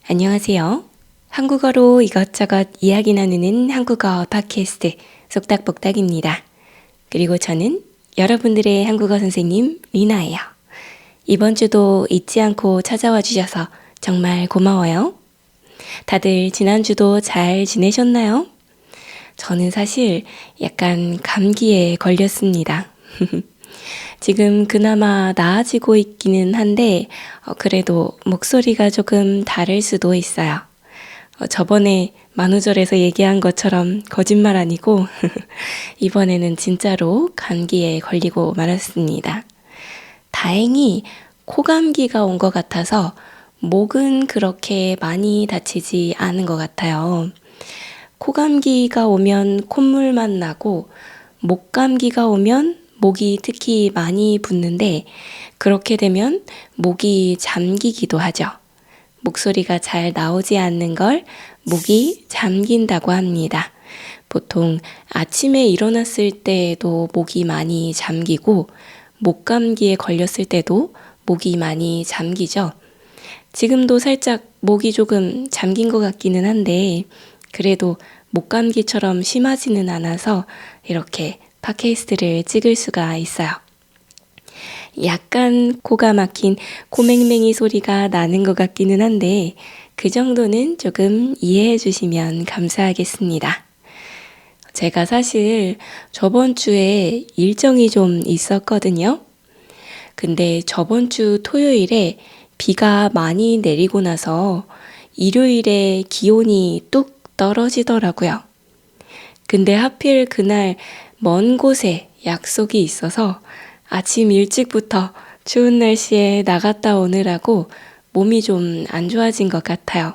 안녕하세요. 한국어로 이것저것 이야기 나누는 한국어 팟캐스트 속닥복닥입니다. 그리고 저는 여러분들의 한국어 선생님 리나예요. 이번 주도 잊지 않고 찾아와 주셔서 정말 고마워요. 다들 지난주도 잘 지내셨나요? 저는 사실 약간 감기에 걸렸습니다. 지금 그나마 나아지고 있기는 한데 그래도 목소리가 조금 다를 수도 있어요. 저번에 만우절에서 얘기한 것처럼 거짓말 아니고 이번에는 진짜로 감기에 걸리고 말았습니다. 다행히 코감기가 온 것 같아서 목은 그렇게 많이 다치지 않은 것 같아요. 코감기가 오면 콧물만 나고 목감기가 오면 목이 특히 많이 붓는데 그렇게 되면 목이 잠기기도 하죠. 목소리가 잘 나오지 않는 걸 목이 잠긴다고 합니다. 보통 아침에 일어났을 때도 목이 많이 잠기고 목감기에 걸렸을 때도 목이 많이 잠기죠. 지금도 살짝 목이 조금 잠긴 것 같기는 한데 그래도 목감기처럼 심하지는 않아서 이렇게 팟캐스트를 찍을 수가 있어요. 약간 코가 막힌 코맹맹이 소리가 나는 것 같기는 한데 그 정도는 조금 이해해 주시면 감사하겠습니다. 제가 사실 저번 주에 일정이 좀 있었거든요. 근데 저번 주 토요일에 비가 많이 내리고 나서 일요일에 기온이 뚝 떨어지더라고요. 근데 하필 그날 먼 곳에 약속이 있어서 아침 일찍부터 추운 날씨에 나갔다 오느라고 몸이 좀 안 좋아진 것 같아요.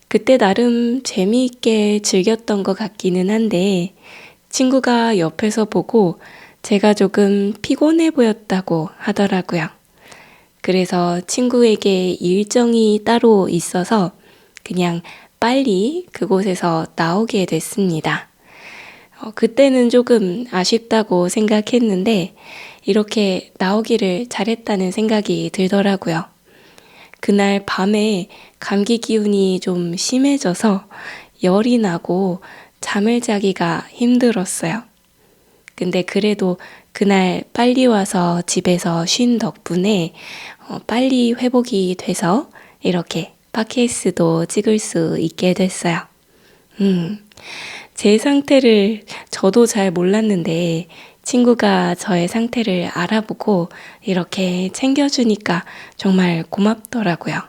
그때 나름 재미있게 즐겼던 것 같기는 한데 친구가 옆에서 보고 제가 조금 피곤해 보였다고 하더라고요. 그래서 친구에게 일정이 따로 있어서 그냥 빨리 그곳에서 나오게 됐습니다. 그때는 조금 아쉽다고 생각했는데 이렇게 나오기를 잘했다는 생각이 들더라고요. 그날 밤에 감기 기운이 좀 심해져서 열이 나고 잠을 자기가 힘들었어요. 근데 그래도 그날 빨리 와서 집에서 쉰 덕분에 빨리 회복이 돼서 이렇게 팟캐스트도 찍을 수 있게 됐어요. 제 상태를 저도 잘 몰랐는데 친구가 저의 상태를 알아보고 이렇게 챙겨주니까 정말 고맙더라고요.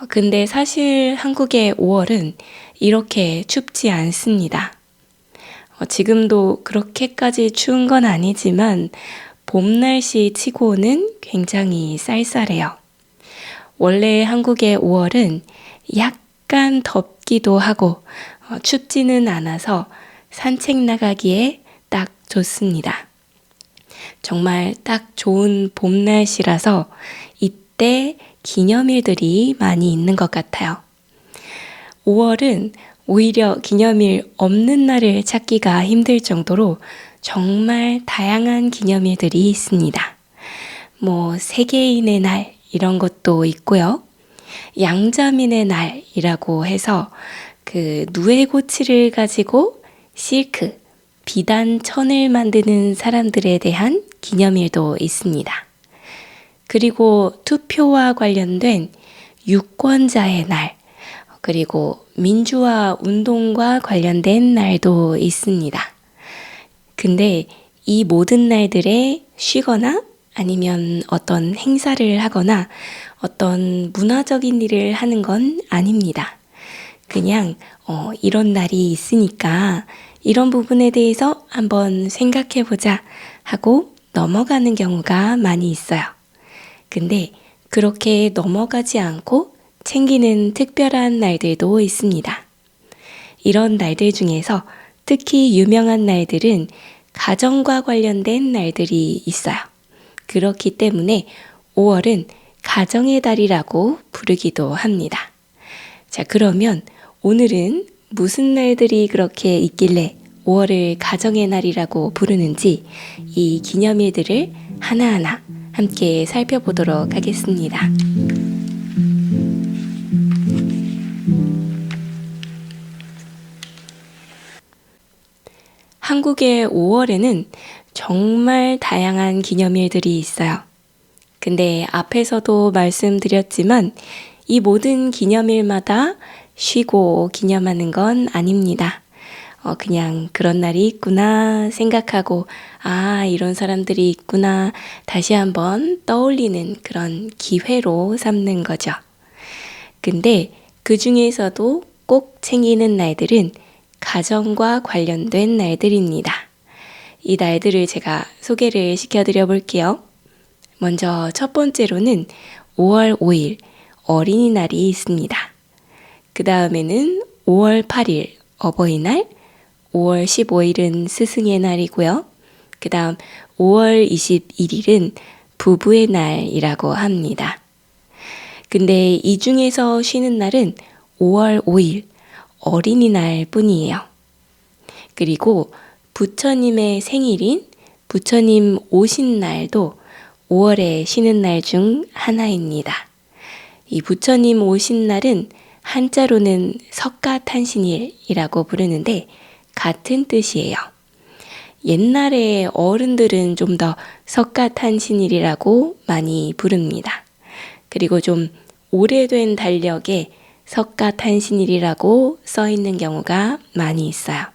근데 사실 한국의 5월은 이렇게 춥지 않습니다. 지금도 그렇게까지 추운 건 아니지만 봄 날씨 치고는 굉장히 쌀쌀해요. 원래 한국의 5월은 약간 덥기도 하고 춥지는 않아서 산책 나가기에 딱 좋습니다. 정말 딱 좋은 봄 날씨라서 이때 기념일들이 많이 있는 것 같아요. 5월은 오히려 기념일 없는 날을 찾기가 힘들 정도로 정말 다양한 기념일들이 있습니다. 세계인의 날 이런 것도 있고요. 양자민의 날이라고 해서 그 누에고치를 가지고 실크, 비단 천을 만드는 사람들에 대한 기념일도 있습니다. 그리고 투표와 관련된 유권자의 날, 그리고 민주화 운동과 관련된 날도 있습니다. 근데 이 모든 날들에 쉬거나 아니면 어떤 행사를 하거나 어떤 문화적인 일을 하는 건 아닙니다. 그냥 이런 날이 있으니까 이런 부분에 대해서 한번 생각해보자 하고 넘어가는 경우가 많이 있어요. 근데 그렇게 넘어가지 않고 챙기는 특별한 날들도 있습니다. 이런 날들 중에서 특히 유명한 날들은 가정과 관련된 날들이 있어요. 그렇기 때문에 5월은 가정의 달이라고 부르기도 합니다. 자, 그러면 오늘은 무슨 날들이 그렇게 있길래 5월을 가정의 날이라고 부르는지 이 기념일들을 하나하나 함께 살펴보도록 하겠습니다. 한국의 5월에는 정말 다양한 기념일들이 있어요. 근데 앞에서도 말씀드렸지만 이 모든 기념일마다 쉬고 기념하는 건 아닙니다. 그냥 그런 날이 있구나 생각하고 이런 사람들이 있구나 다시 한번 떠올리는 그런 기회로 삼는 거죠. 근데 그 중에서도 꼭 챙기는 날들은 가정과 관련된 날들입니다. 이 날들을 제가 소개를 시켜드려 볼게요. 먼저 첫 번째로는 5월 5일 어린이날이 있습니다. 그 다음에는 5월 8일 어버이날, 5월 15일은 스승의 날이고요. 그 다음 5월 21일은 부부의 날이라고 합니다. 근데 이 중에서 쉬는 날은 5월 5일 어린이날 뿐이에요. 그리고 부처님의 생일인 부처님 오신 날도 5월에 쉬는 날 중 하나입니다. 이 부처님 오신 날은 한자로는 석가탄신일이라고 부르는데 같은 뜻이에요. 옛날에 어른들은 좀 더 석가탄신일이라고 많이 부릅니다. 그리고 좀 오래된 달력에 석가탄신일이라고 써 있는 경우가 많이 있어요.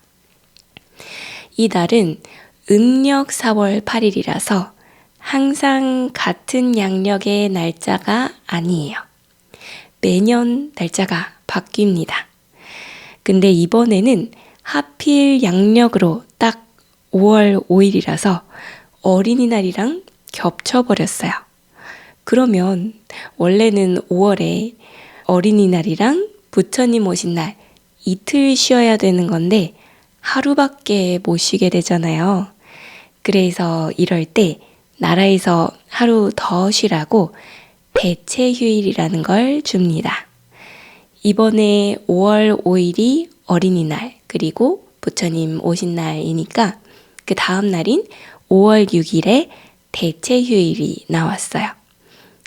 이 날은 음력 4월 8일이라서 항상 같은 양력의 날짜가 아니에요. 매년 날짜가 바뀝니다. 근데 이번에는 하필 양력으로 딱 5월 5일이라서 어린이날이랑 겹쳐버렸어요. 그러면 원래는 5월에 어린이날이랑 부처님 오신 날 이틀 쉬어야 되는 건데 하루밖에 못 쉬게 되잖아요. 그래서 이럴 때 나라에서 하루 더 쉬라고 대체휴일이라는 걸 줍니다. 이번에 5월 5일이 어린이날 그리고 부처님 오신 날이니까 그 다음 날인 5월 6일에 대체휴일이 나왔어요.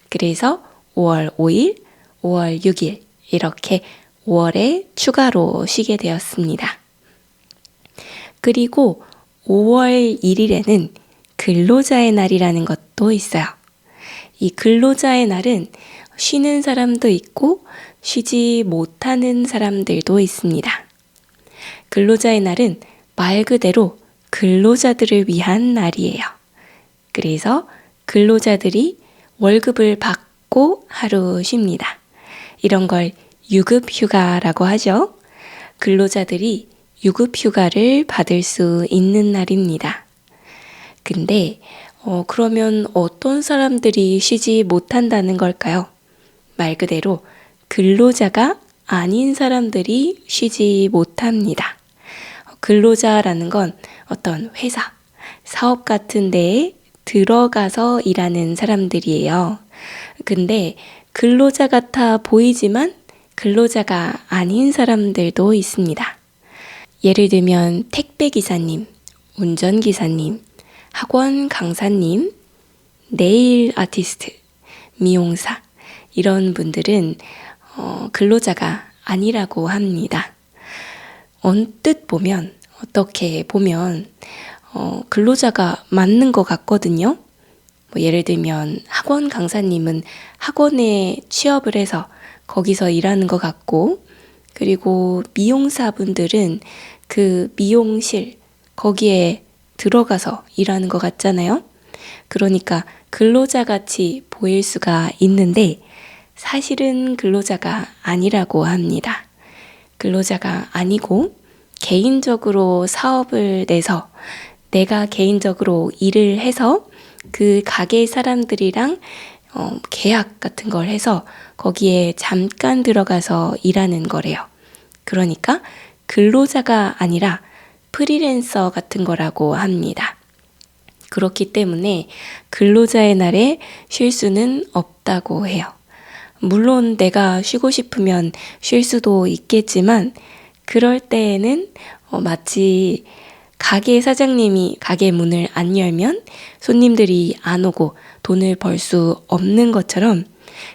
그래서 5월 5일, 5월 6일 이렇게 5월에 추가로 쉬게 되었습니다. 그리고 5월 1일에는 근로자의 날이라는 것도 있어요. 이 근로자의 날은 쉬는 사람도 있고 쉬지 못하는 사람들도 있습니다. 근로자의 날은 말 그대로 근로자들을 위한 날이에요. 그래서 근로자들이 월급을 받고 하루 쉽니다. 이런 걸 유급휴가라고 하죠. 근로자들이 유급휴가를 받을 수 있는 날입니다. 근데 그러면 어떤 사람들이 쉬지 못한다는 걸까요? 말 그대로 근로자가 아닌 사람들이 쉬지 못합니다. 근로자라는 건 어떤 회사, 사업 같은 데에 들어가서 일하는 사람들이에요. 근데 근로자 같아 보이지만 근로자가 아닌 사람들도 있습니다. 예를 들면 택배기사님, 운전기사님, 학원 강사님, 네일 아티스트, 미용사 이런 분들은 근로자가 아니라고 합니다. 언뜻 보면 어떻게 보면 근로자가 맞는 것 같거든요. 예를 들면 학원 강사님은 학원에 취업을 해서 거기서 일하는 것 같고 그리고 미용사분들은 그 미용실 거기에 들어가서 일하는 것 같잖아요. 그러니까 근로자같이 보일 수가 있는데 사실은 근로자가 아니라고 합니다. 근로자가 아니고 개인적으로 사업을 내서 내가 개인적으로 일을 해서 그 가게 사람들이랑 계약 같은 걸 해서 거기에 잠깐 들어가서 일하는 거래요. 그러니까 근로자가 아니라 프리랜서 같은 거라고 합니다. 그렇기 때문에 근로자의 날에 쉴 수는 없다고 해요. 물론 내가 쉬고 싶으면 쉴 수도 있겠지만 그럴 때에는 마치 가게 사장님이 가게 문을 안 열면 손님들이 안 오고 돈을 벌 수 없는 것처럼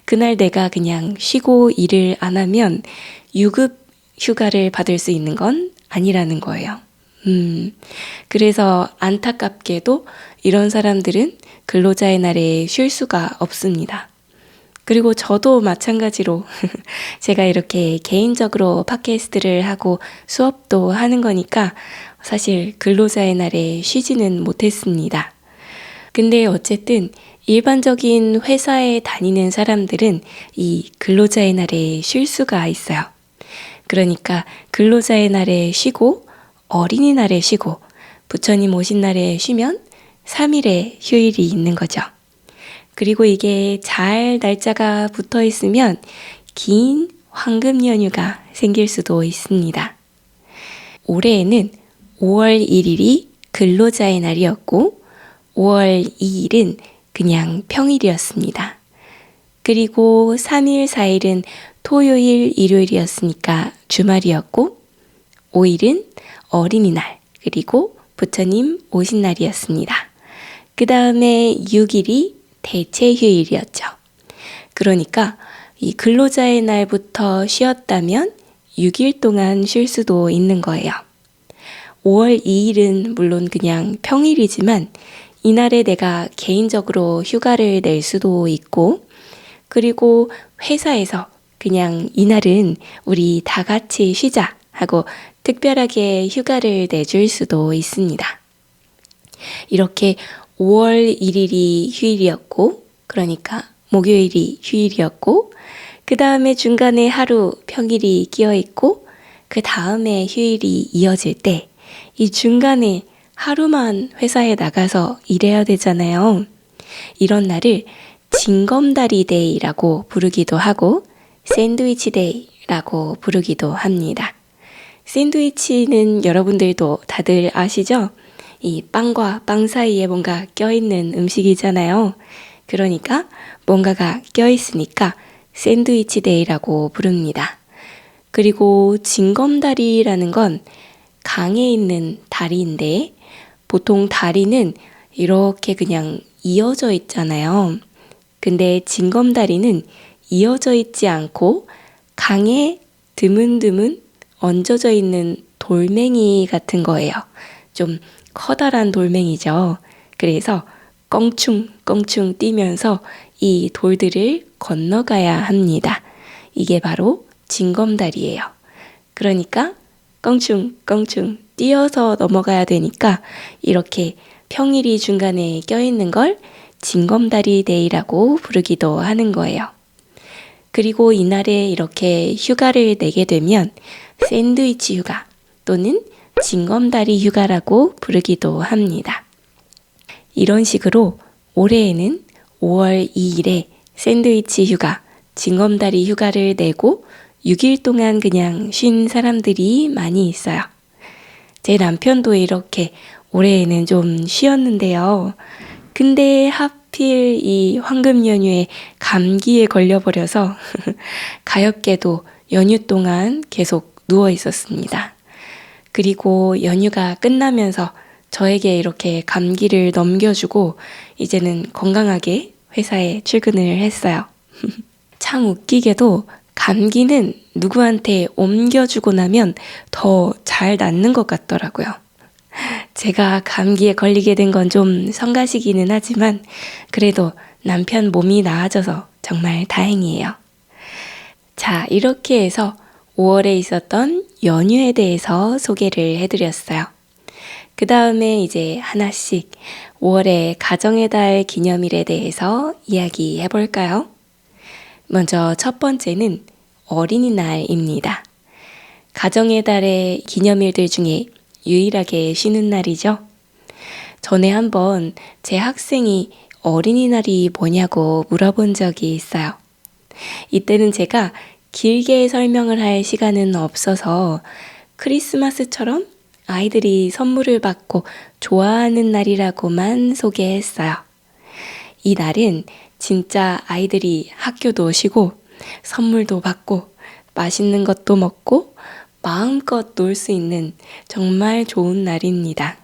그날 내가 그냥 쉬고 일을 안 하면 유급 휴가를 받을 수 있는 건 아니라는 거예요. 그래서 안타깝게도 이런 사람들은 근로자의 날에 쉴 수가 없습니다. 그리고 저도 마찬가지로 제가 이렇게 개인적으로 팟캐스트를 하고 수업도 하는 거니까 사실 근로자의 날에 쉬지는 못했습니다. 근데 어쨌든 일반적인 회사에 다니는 사람들은 이 근로자의 날에 쉴 수가 있어요. 그러니까 근로자의 날에 쉬고 어린이날에 쉬고 부처님 오신 날에 쉬면 3일의 휴일이 있는 거죠. 그리고 이게 잘 날짜가 붙어 있으면 긴 황금 연휴가 생길 수도 있습니다. 올해에는 5월 1일이 근로자의 날이었고 5월 2일은 그냥 평일이었습니다. 그리고 3일, 4일은 토요일, 일요일이었으니까 주말이었고 5일은 어린이날 그리고 부처님 오신 날이었습니다. 그 다음에 6일이 대체 휴일이었죠. 그러니까 이 근로자의 날부터 쉬었다면 6일 동안 쉴 수도 있는 거예요. 5월 2일은 물론 그냥 평일이지만 이날에 내가 개인적으로 휴가를 낼 수도 있고 그리고 회사에서 그냥 이날은 우리 다 같이 쉬자 하고 특별하게 휴가를 내줄 수도 있습니다. 이렇게 5월 1일이 휴일이었고 그러니까 목요일이 휴일이었고 그 다음에 중간에 하루 평일이 끼어 있고 그 다음에 휴일이 이어질 때 이 중간에 하루만 회사에 나가서 일해야 되잖아요. 이런 날을 징검다리 데이라고 부르기도 하고 샌드위치 데이라고 부르기도 합니다. 샌드위치는 여러분들도 다들 아시죠? 이 빵과 빵 사이에 뭔가 껴있는 음식이잖아요. 그러니까 뭔가가 껴있으니까 샌드위치 데이라고 부릅니다. 그리고 징검다리라는 건 강에 있는 다리인데 보통 다리는 이렇게 그냥 이어져 있잖아요. 근데 징검다리는 이어져 있지 않고 강에 드문드문 얹어져 있는 돌멩이 같은 거예요. 좀 커다란 돌멩이죠. 그래서 껑충껑충 뛰면서 이 돌들을 건너가야 합니다. 이게 바로 징검다리예요. 그러니까 껑충껑충 뛰어서 넘어가야 되니까 이렇게 평일이 중간에 껴있는 걸 징검다리 데이라고 부르기도 하는 거예요. 그리고 이날에 이렇게 휴가를 내게 되면 샌드위치 휴가 또는 징검다리 휴가라고 부르기도 합니다. 이런 식으로 올해에는 5월 2일에 샌드위치 휴가, 징검다리 휴가를 내고 6일 동안 그냥 쉰 사람들이 많이 있어요. 제 남편도 이렇게 올해에는 좀 쉬었는데요. 근데 하필 이 황금 연휴에 감기에 걸려버려서 가엾게도 연휴 동안 계속 누워 있었습니다. 그리고 연휴가 끝나면서 저에게 이렇게 감기를 넘겨주고 이제는 건강하게 회사에 출근을 했어요. 참 웃기게도 감기는 누구한테 옮겨주고 나면 더 잘 낫는 것 같더라고요. 제가 감기에 걸리게 된 건 좀 성가시기는 하지만 그래도 남편 몸이 나아져서 정말 다행이에요. 자, 이렇게 해서 5월에 있었던 연휴에 대해서 소개를 해드렸어요. 그 다음에 이제 하나씩 5월의 가정의 달 기념일에 대해서 이야기해 볼까요? 먼저 첫 번째는 어린이날입니다. 가정의 달의 기념일들 중에 유일하게 쉬는 날이죠. 전에 한번 제 학생이 어린이날이 뭐냐고 물어본 적이 있어요. 이때는 제가 길게 설명을 할 시간은 없어서 크리스마스처럼 아이들이 선물을 받고 좋아하는 날이라고만 소개했어요. 이 날은 진짜 아이들이 학교도 쉬고 선물도 받고 맛있는 것도 먹고 마음껏 놀 수 있는 정말 좋은 날입니다.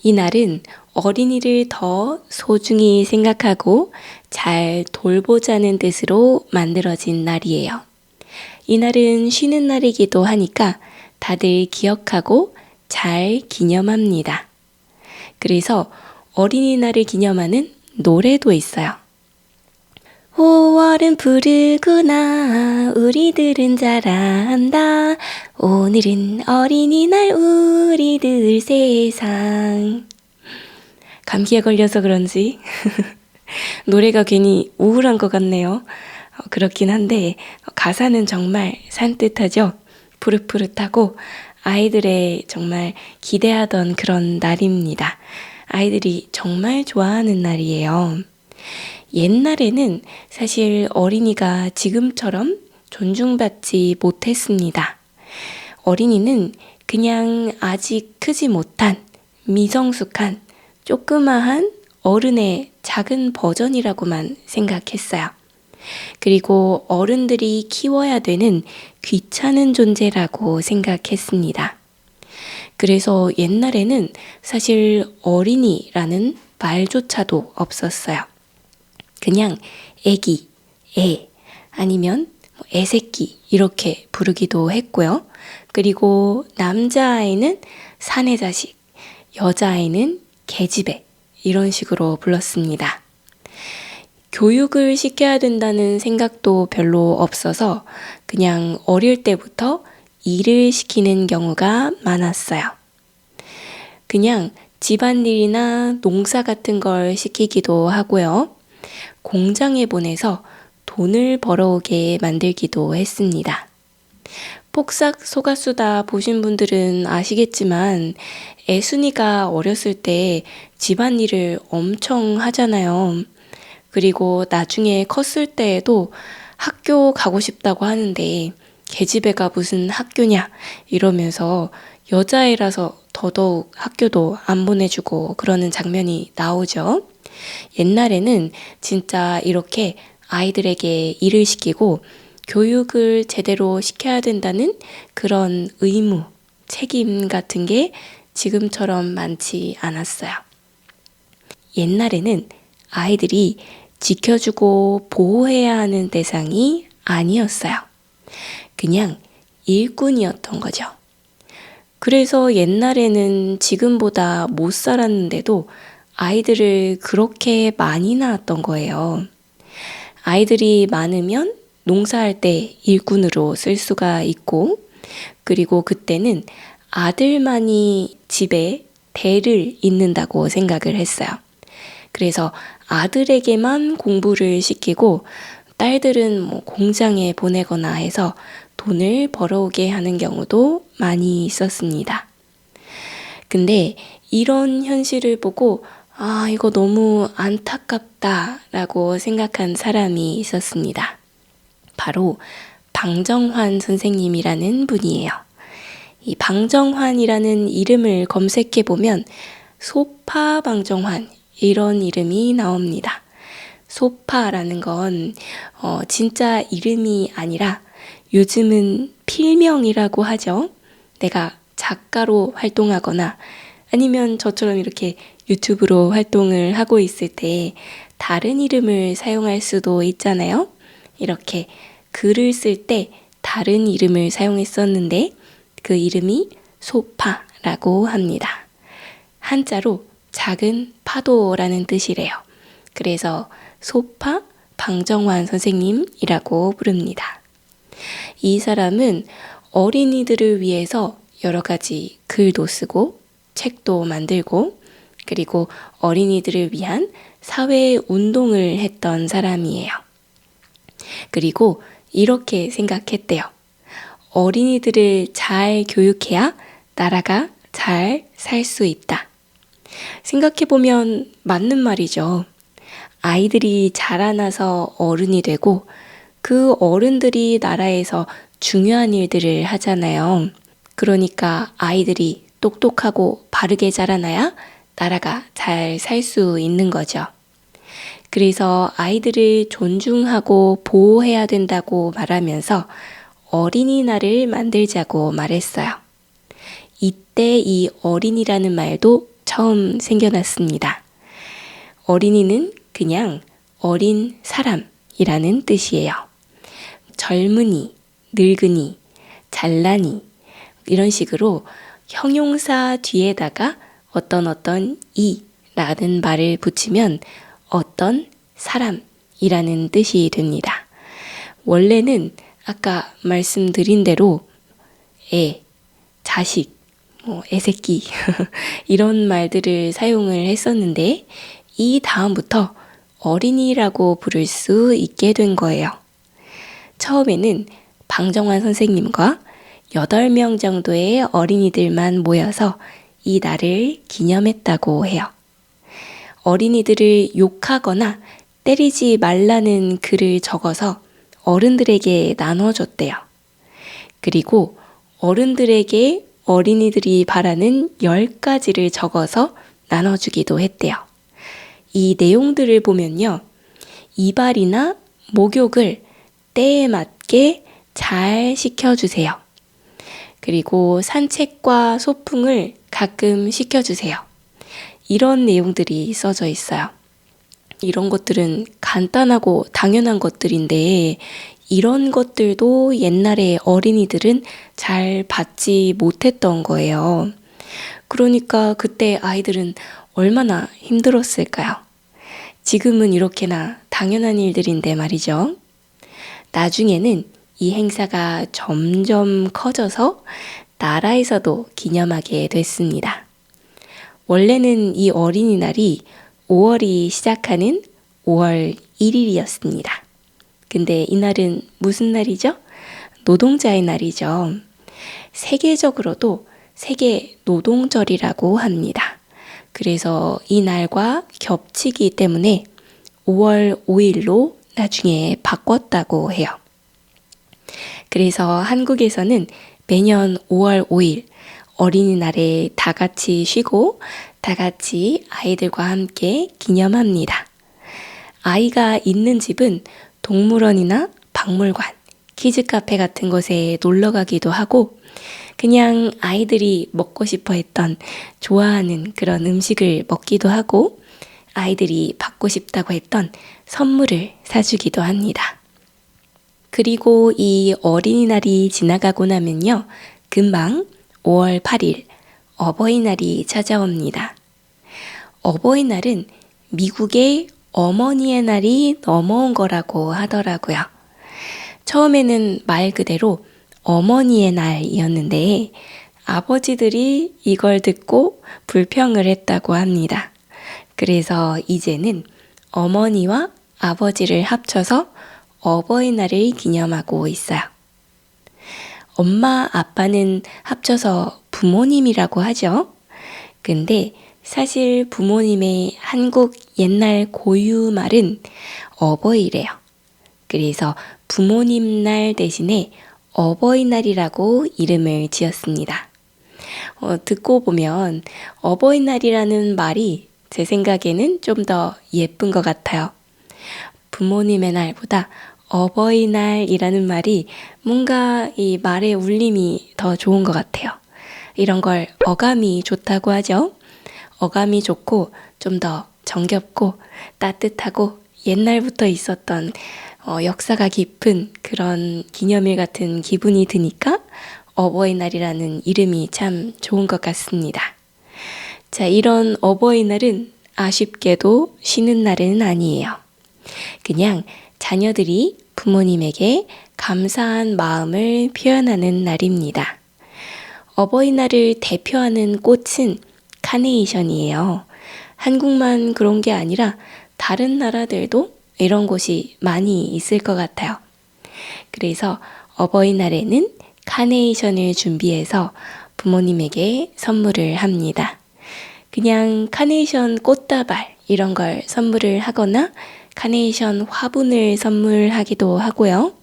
이 날은 어린이를 더 소중히 생각하고 잘 돌보자는 뜻으로 만들어진 날이에요. 이 날은 쉬는 날이기도 하니까 다들 기억하고 잘 기념합니다. 그래서 어린이날을 기념하는 노래도 있어요. 5월은 푸르구나 우리들은 잘한다 오늘은 어린이날 우리들 세상. 감기에 걸려서 그런지 노래가 괜히 우울한 것 같네요. 그렇긴 한데 가사는 정말 산뜻하죠. 푸릇푸릇하고 아이들의 정말 기대하던 그런 날입니다. 아이들이 정말 좋아하는 날이에요. 옛날에는 사실 어린이가 지금처럼 존중받지 못했습니다. 어린이는 그냥 아직 크지 못한 미성숙한 조그마한 어른의 작은 버전이라고만 생각했어요. 그리고 어른들이 키워야 되는 귀찮은 존재라고 생각했습니다. 그래서 옛날에는 사실 어린이라는 말조차도 없었어요. 그냥 애기, 애, 아니면 애새끼 이렇게 부르기도 했고요. 그리고 남자아이는 사내 자식, 여자아이는 계집애 이런 식으로 불렀습니다. 교육을 시켜야 된다는 생각도 별로 없어서 그냥 어릴 때부터 일을 시키는 경우가 많았어요. 그냥 집안일이나 농사 같은 걸 시키기도 하고요. 공장에 보내서 돈을 벌어오게 만들기도 했습니다. 폭삭 속았수다 보신 분들은 아시겠지만 애순이가 어렸을 때 집안일을 엄청 하잖아요. 그리고 나중에 컸을 때에도 학교 가고 싶다고 하는데 계집애가 무슨 학교냐 이러면서 여자애라서 더더욱 학교도 안 보내주고 그러는 장면이 나오죠. 옛날에는 진짜 이렇게 아이들에게 일을 시키고 교육을 제대로 시켜야 된다는 그런 의무, 책임 같은 게 지금처럼 많지 않았어요. 옛날에는 아이들이 지켜주고 보호해야 하는 대상이 아니었어요. 그냥 일꾼이었던 거죠. 그래서 옛날에는 지금보다 못 살았는데도 아이들을 그렇게 많이 낳았던 거예요. 아이들이 많으면 농사할 때 일꾼으로 쓸 수가 있고, 그리고 그때는 아들만이 집에 대를 잇는다고 생각을 했어요. 그래서 아들에게만 공부를 시키고 딸들은 공장에 보내거나 해서 돈을 벌어오게 하는 경우도 많이 있었습니다. 근데 이런 현실을 보고 이거 너무 안타깝다라고 생각한 사람이 있었습니다. 바로 방정환 선생님이라는 분이에요. 이 방정환이라는 이름을 검색해보면 소파방정환 이런 이름이 나옵니다. 소파라는 건 진짜 이름이 아니라 요즘은 필명이라고 하죠. 내가 작가로 활동하거나 아니면 저처럼 이렇게 유튜브로 활동을 하고 있을 때 다른 이름을 사용할 수도 있잖아요. 이렇게 글을 쓸 때 다른 이름을 사용했었는데 그 이름이 소파라고 합니다. 한자로 작은 파도라는 뜻이래요. 그래서 소파 방정환 선생님이라고 부릅니다. 이 사람은 어린이들을 위해서 여러 가지 글도 쓰고 책도 만들고 그리고 어린이들을 위한 사회 운동을 했던 사람이에요. 그리고 이렇게 생각했대요. 어린이들을 잘 교육해야 나라가 잘 살 수 있다. 생각해보면 맞는 말이죠. 아이들이 자라나서 어른이 되고 그 어른들이 나라에서 중요한 일들을 하잖아요. 그러니까 아이들이 똑똑하고 바르게 자라나야 나라가 잘 살 수 있는 거죠. 그래서 아이들을 존중하고 보호해야 된다고 말하면서 어린이날을 만들자고 말했어요. 이때 이 어린이라는 말도 처음 생겨났습니다. 어린이는 그냥 어린 사람이라는 뜻이에요. 젊은이, 늙은이, 잘난이 이런 식으로 형용사 뒤에다가 어떤 이라는 말을 붙이면 어떤 사람이라는 뜻이 됩니다. 원래는 아까 말씀드린 대로 애, 자식, 애새끼 이런 말들을 사용을 했었는데 이 다음부터 어린이라고 부를 수 있게 된 거예요. 처음에는 방정환 선생님과 8명 정도의 어린이들만 모여서 이 날을 기념했다고 해요. 어린이들을 욕하거나 때리지 말라는 글을 적어서 어른들에게 나눠줬대요. 그리고 어른들에게 어린이들이 바라는 10가지를 적어서 나눠주기도 했대요. 이 내용들을 보면요. 이발이나 목욕을 때에 맞게 잘 시켜주세요. 그리고 산책과 소풍을 가끔 시켜주세요. 이런 내용들이 써져 있어요. 이런 것들은 간단하고 당연한 것들인데 이런 것들도 옛날에 어린이들은 잘 받지 못했던 거예요. 그러니까 그때 아이들은 얼마나 힘들었을까요? 지금은 이렇게나 당연한 일들인데 말이죠. 나중에는 이 행사가 점점 커져서 나라에서도 기념하게 됐습니다. 원래는 이 어린이날이 5월이 시작하는 5월 1일이었습니다. 근데 이날은 무슨 날이죠? 노동자의 날이죠. 세계적으로도 세계 노동절이라고 합니다. 그래서 이 날과 겹치기 때문에 5월 5일로 나중에 바꿨다고 해요. 그래서 한국에서는 매년 5월 5일 어린이날에 다 같이 쉬고 다 같이 아이들과 함께 기념합니다. 아이가 있는 집은 동물원이나 박물관, 키즈카페 같은 곳에 놀러 가기도 하고 그냥 아이들이 먹고 싶어 했던 좋아하는 그런 음식을 먹기도 하고 아이들이 받고 싶다고 했던 선물을 사주기도 합니다. 그리고 이 어린이날이 지나가고 나면요. 금방 5월 8일 어버이날이 찾아옵니다. 어버이날은 미국의 어머니의 날이 넘어온 거라고 하더라고요. 처음에는 말 그대로 어머니의 날이었는데 아버지들이 이걸 듣고 불평을 했다고 합니다. 그래서 이제는 어머니와 아버지를 합쳐서 어버이날을 기념하고 있어요. 엄마, 아빠는 합쳐서 부모님이라고 하죠. 근데 사실 부모님의 한국 옛날 고유 말은 어버이래요. 그래서 부모님 날 대신에 어버이날이라고 이름을 지었습니다. 듣고 보면 어버이날이라는 말이 제 생각에는 좀 더 예쁜 것 같아요. 부모님의 날보다 어버이날이라는 말이 뭔가 이 말의 울림이 더 좋은 것 같아요. 이런 걸 어감이 좋다고 하죠. 어감이 좋고 좀 더 정겹고 따뜻하고 옛날부터 있었던 역사가 깊은 그런 기념일 같은 기분이 드니까 어버이날이라는 이름이 참 좋은 것 같습니다. 자, 이런 어버이날은 아쉽게도 쉬는 날은 아니에요. 그냥 자녀들이 부모님에게 감사한 마음을 표현하는 날입니다. 어버이날을 대표하는 꽃은 카네이션이에요. 한국만 그런 게 아니라 다른 나라들도 이런 곳이 많이 있을 것 같아요. 그래서 어버이날에는 카네이션을 준비해서 부모님에게 선물을 합니다. 그냥 카네이션 꽃다발 이런 걸 선물을 하거나 카네이션 화분을 선물하기도 하고요.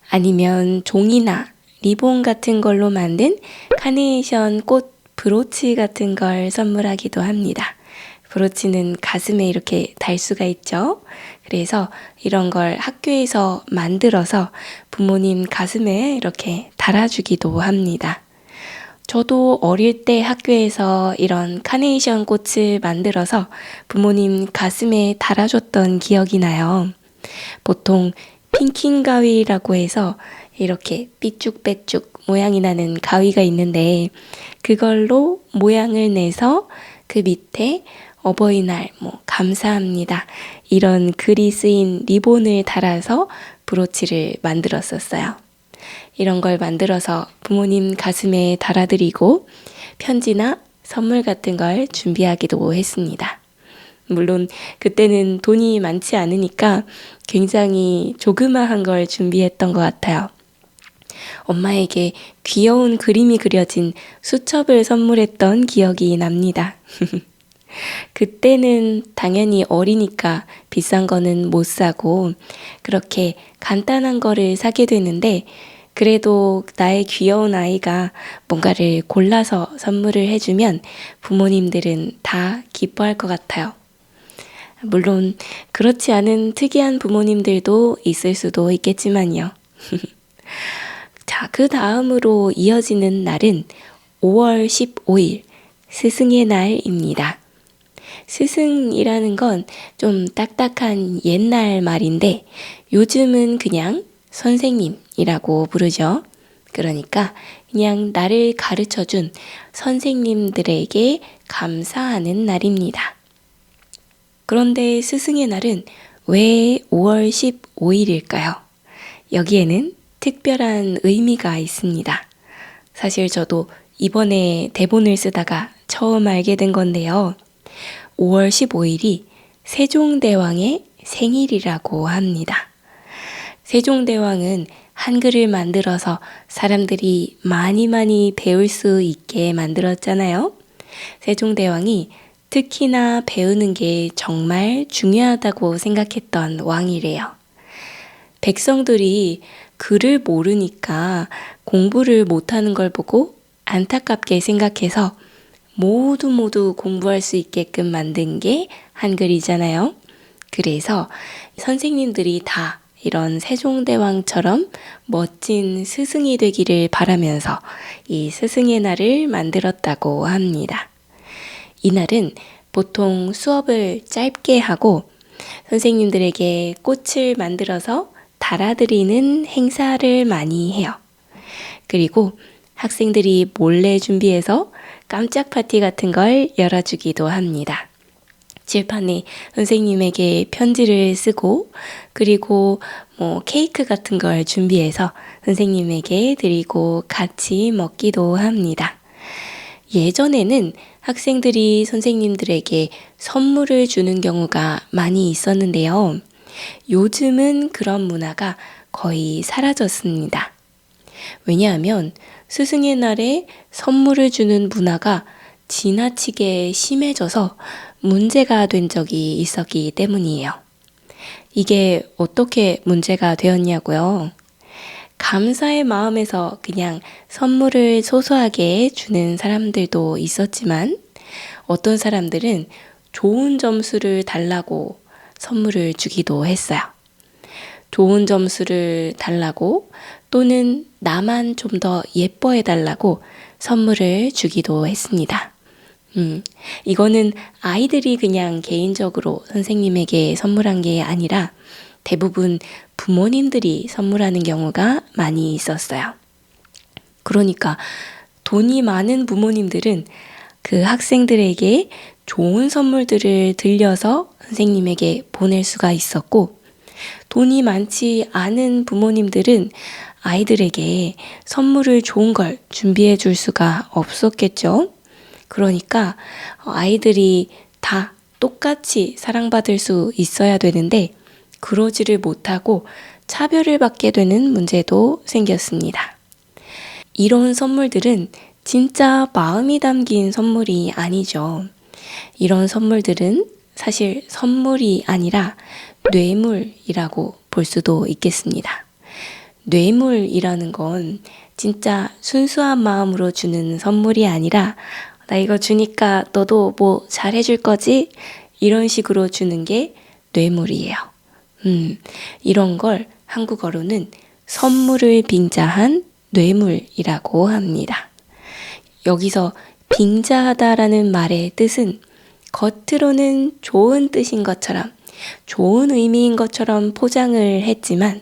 아니면 종이나 리본 같은 걸로 만든 카네이션 꽃 브로치 같은 걸 선물하기도 합니다. 브로치는 가슴에 이렇게 달 수가 있죠. 그래서 이런 걸 학교에서 만들어서 부모님 가슴에 이렇게 달아주기도 합니다. 저도 어릴 때 학교에서 이런 카네이션 꽃을 만들어서 부모님 가슴에 달아줬던 기억이 나요. 보통 핑킹 가위라고 해서 이렇게 삐쭉빼쭉 모양이 나는 가위가 있는데 그걸로 모양을 내서 그 밑에 어버이날, 감사합니다. 이런 글이 쓰인 리본을 달아서 브로치를 만들었었어요. 이런 걸 만들어서 부모님 가슴에 달아드리고 편지나 선물 같은 걸 준비하기도 했습니다. 물론 그때는 돈이 많지 않으니까 굉장히 조그마한 걸 준비했던 것 같아요. 엄마에게 귀여운 그림이 그려진 수첩을 선물했던 기억이 납니다. 그때는 당연히 어리니까 비싼 거는 못 사고 그렇게 간단한 거를 사게 되는데 그래도 나의 귀여운 아이가 뭔가를 골라서 선물을 해주면 부모님들은 다 기뻐할 것 같아요. 물론 그렇지 않은 특이한 부모님들도 있을 수도 있겠지만요. 자, 그 다음으로 이어지는 날은 5월 15일 스승의 날입니다. 스승이라는 건 좀 딱딱한 옛날 말인데 요즘은 그냥 선생님이라고 부르죠. 그러니까 그냥 나를 가르쳐준 선생님들에게 감사하는 날입니다. 그런데 스승의 날은 왜 5월 15일일까요? 여기에는 특별한 의미가 있습니다. 사실 저도 이번에 대본을 쓰다가 처음 알게 된 건데요. 5월 15일이 세종대왕의 생일이라고 합니다. 세종대왕은 한글을 만들어서 사람들이 많이 배울 수 있게 만들었잖아요. 세종대왕이 특히나 배우는 게 정말 중요하다고 생각했던 왕이래요. 백성들이 글을 모르니까 공부를 못하는 걸 보고 안타깝게 생각해서 모두 공부할 수 있게끔 만든 게 한글이잖아요. 그래서 선생님들이 다 이런 세종대왕처럼 멋진 스승이 되기를 바라면서 이 스승의 날을 만들었다고 합니다. 이날은 보통 수업을 짧게 하고 선생님들에게 꽃을 만들어서 달아드리는 행사를 많이 해요. 그리고 학생들이 몰래 준비해서 깜짝 파티 같은 걸 열어주기도 합니다. 칠판에 선생님에게 편지를 쓰고 그리고 케이크 같은 걸 준비해서 선생님에게 드리고 같이 먹기도 합니다. 예전에는 학생들이 선생님들에게 선물을 주는 경우가 많이 있었는데요. 요즘은 그런 문화가 거의 사라졌습니다. 왜냐하면 스승의 날에 선물을 주는 문화가 지나치게 심해져서 문제가 된 적이 있었기 때문이에요. 이게 어떻게 문제가 되었냐고요? 감사의 마음에서 그냥 선물을 소소하게 주는 사람들도 있었지만 어떤 사람들은 좋은 점수를 달라고 선물을 주기도 했어요. 좋은 점수를 달라고 또는 나만 좀 더 예뻐해 달라고 선물을 주기도 했습니다. 이거는 아이들이 그냥 개인적으로 선생님에게 선물한 게 아니라 대부분 부모님들이 선물하는 경우가 많이 있었어요. 그러니까 돈이 많은 부모님들은 그 학생들에게 좋은 선물들을 들려서 선생님에게 보낼 수가 있었고 돈이 많지 않은 부모님들은 아이들에게 선물을 좋은 걸 준비해 줄 수가 없었겠죠. 그러니까 아이들이 다 똑같이 사랑받을 수 있어야 되는데 그러지를 못하고 차별을 받게 되는 문제도 생겼습니다. 이런 선물들은 진짜 마음이 담긴 선물이 아니죠. 이런 선물들은 사실 선물이 아니라 뇌물이라고 볼 수도 있겠습니다. 뇌물이라는 건 진짜 순수한 마음으로 주는 선물이 아니라 나 이거 주니까 너도 뭐 잘해줄 거지? 이런 식으로 주는 게 뇌물이에요. 이런 걸 한국어로는 선물을 빙자한 뇌물이라고 합니다. 여기서 빙자하다라는 말의 뜻은 겉으로는 좋은 뜻인 것처럼 좋은 의미인 것처럼 포장을 했지만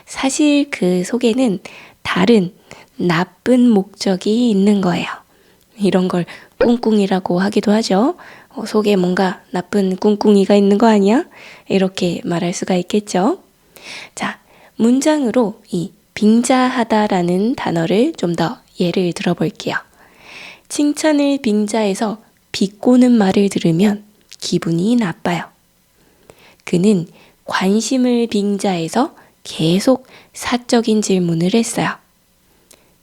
사실 그 속에는 다른 나쁜 목적이 있는 거예요. 이런 걸 꿍꿍이라고 하기도 하죠. 속에 뭔가 나쁜 꿍꿍이가 있는 거 아니야? 이렇게 말할 수가 있겠죠. 자, 문장으로 이 빙자하다라는 단어를 좀 더 예를 들어볼게요. 칭찬을 빙자해서 비꼬는 말을 들으면 기분이 나빠요. 그는 관심을 빙자해서 계속 사적인 질문을 했어요.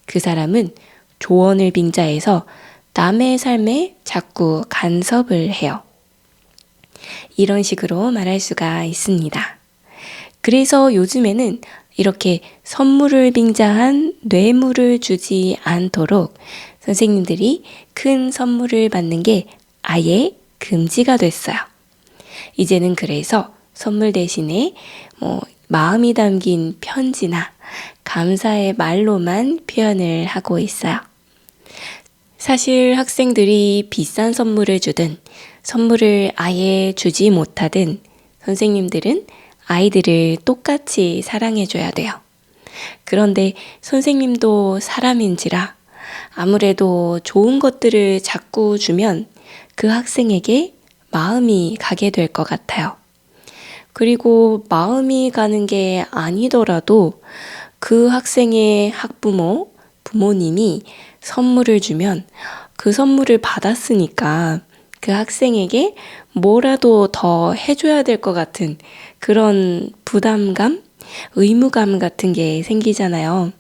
그 사람은 조언을 빙자해서 남의 삶에 자꾸 간섭을 해요. 이런 식으로 말할 수가 있습니다. 그래서 요즘에는 이렇게 선물을 빙자한 뇌물을 주지 않도록 선생님들이 큰 선물을 받는 게 아예 금지가 됐어요. 이제는 그래서 선물 대신에 마음이 담긴 편지나 감사의 말로만 표현을 하고 있어요. 사실 학생들이 비싼 선물을 주든 선물을 아예 주지 못하든 선생님들은 아이들을 똑같이 사랑해줘야 돼요. 그런데 선생님도 사람인지라 아무래도 좋은 것들을 자꾸 주면 그 학생에게 마음이 가게 될 것 같아요. 그리고 마음이 가는 게 아니더라도 그 학생의 학부모, 부모님이 선물을 주면 그 선물을 받았으니까 그 학생에게 뭐라도 더 해줘야 될 것 같은 그런 부담감, 의무감 같은 게 생기잖아요.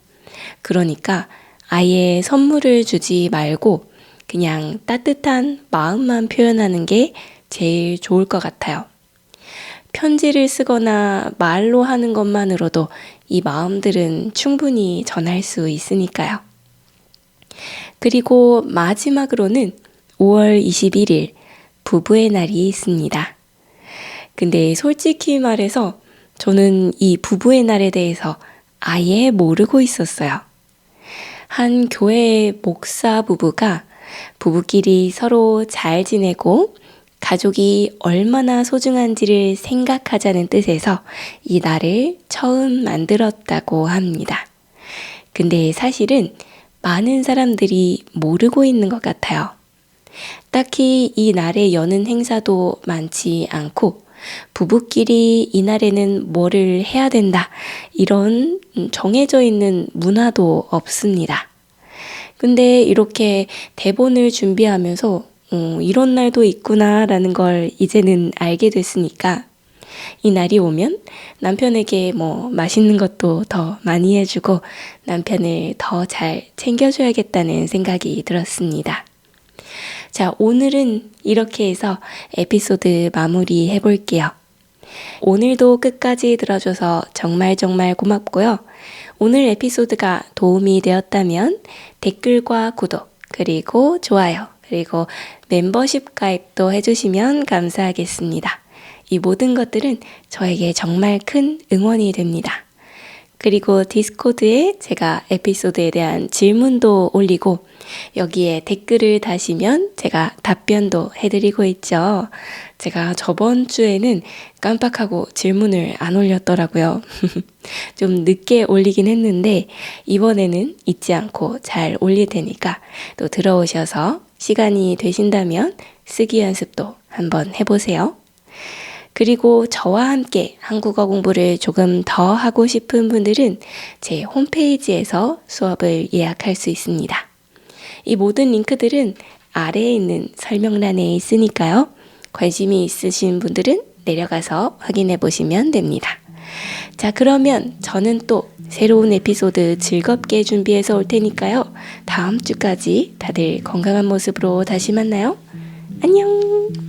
그러니까 아예 선물을 주지 말고 그냥 따뜻한 마음만 표현하는 게 제일 좋을 것 같아요. 편지를 쓰거나 말로 하는 것만으로도 이 마음들은 충분히 전할 수 있으니까요. 그리고 마지막으로는 5월 21일 부부의 날이 있습니다. 근데 솔직히 말해서 저는 이 부부의 날에 대해서 아예 모르고 있었어요. 한 교회 목사 부부가 부부끼리 서로 잘 지내고 가족이 얼마나 소중한지를 생각하자는 뜻에서 이 날을 처음 만들었다고 합니다. 근데 사실은 많은 사람들이 모르고 있는 것 같아요. 딱히 이 날에 여는 행사도 많지 않고 부부끼리 이 날에는 뭐를 해야 된다 이런 정해져 있는 문화도 없습니다. 근데 이렇게 대본을 준비하면서 이런 날도 있구나라는 걸 이제는 알게 됐으니까 이 날이 오면 남편에게 맛있는 것도 더 많이 해주고 남편을 더 잘 챙겨줘야겠다는 생각이 들었습니다. 자, 오늘은 이렇게 해서 에피소드 마무리 해볼게요. 오늘도 끝까지 들어줘서 정말 고맙고요. 오늘 에피소드가 도움이 되었다면 댓글과 구독, 그리고 좋아요, 그리고 멤버십 가입도 해주시면 감사하겠습니다. 이 모든 것들은 저에게 정말 큰 응원이 됩니다. 그리고 디스코드에 제가 에피소드에 대한 질문도 올리고 여기에 댓글을 다시면 제가 답변도 해드리고 있죠. 제가 저번 주에는 깜빡하고 질문을 안 올렸더라고요. 좀 늦게 올리긴 했는데 이번에는 잊지 않고 잘 올릴 테니까 또 들어오셔서 시간이 되신다면 쓰기 연습도 한번 해보세요. 그리고 저와 함께 한국어 공부를 조금 더 하고 싶은 분들은 제 홈페이지에서 수업을 예약할 수 있습니다. 이 모든 링크들은 아래에 있는 설명란에 있으니까요. 관심이 있으신 분들은 내려가서 확인해 보시면 됩니다. 자, 그러면 저는 또 새로운 에피소드 즐겁게 준비해서 올 테니까요. 다음 주까지 다들 건강한 모습으로 다시 만나요. 안녕!